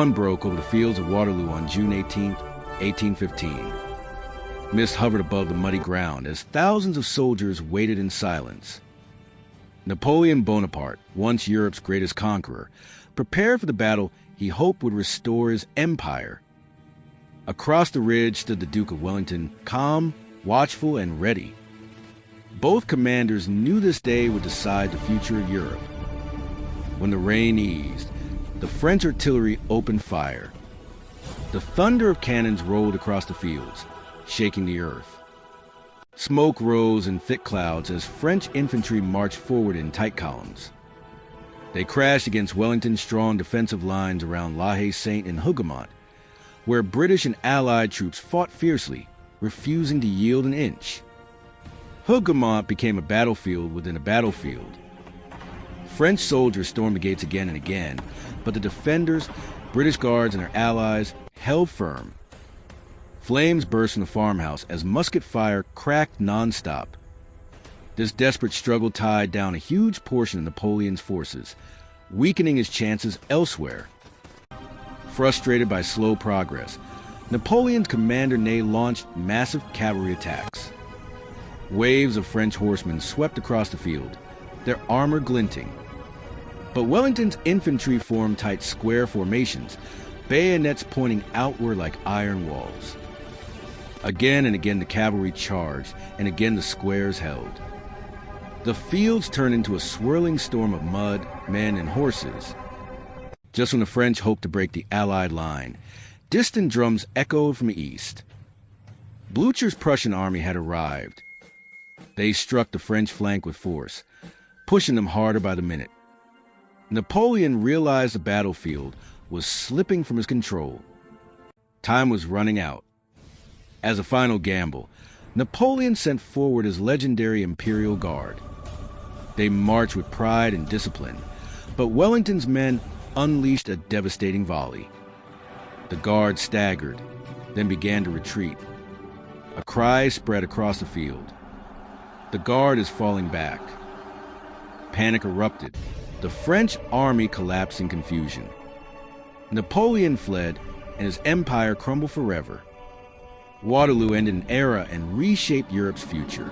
Dawn broke over the fields of Waterloo on June 18, 1815. Mist hovered above the muddy ground as thousands of soldiers waited in silence. Napoleon Bonaparte, once Europe's greatest conqueror, prepared for the battle he hoped would restore his empire. Across the ridge stood the Duke of Wellington, calm, watchful, and ready. Both commanders knew this day would decide the future of Europe. When the rain eased, the French artillery opened fire. The thunder of cannons rolled across the fields, shaking the earth. Smoke rose in thick clouds as French infantry marched forward in tight columns. They crashed against Wellington's strong defensive lines around La Haye Sainte and Hougoumont, where British and Allied troops fought fiercely, refusing to yield an inch. Hougoumont became a battlefield within a battlefield. French soldiers stormed the gates again and again, but the defenders, British guards and their allies, held firm. Flames burst from the farmhouse as musket fire cracked non-stop. This desperate struggle tied down a huge portion of Napoleon's forces, weakening his chances elsewhere. Frustrated by slow progress, Napoleon's commander Ney launched massive cavalry attacks. Waves of French horsemen swept across the field, their armor glinting. But Wellington's infantry formed tight square formations, bayonets pointing outward like iron walls. Again and again the cavalry charged, and again the squares held. The fields turned into a swirling storm of mud, men, and horses. Just when the French hoped to break the Allied line, distant drums echoed from the east. Blücher's Prussian army had arrived. They struck the French flank with force, pushing them harder by the minute. Napoleon realized the battlefield was slipping from his control. Time was running out. As a final gamble, Napoleon sent forward his legendary Imperial Guard. They marched with pride and discipline, but Wellington's men unleashed a devastating volley. The Guard staggered, then began to retreat. A cry spread across the field. The Guard is falling back. Panic erupted. The French army collapsed in confusion. Napoleon fled, and his empire crumbled forever. Waterloo ended an era and reshaped Europe's future.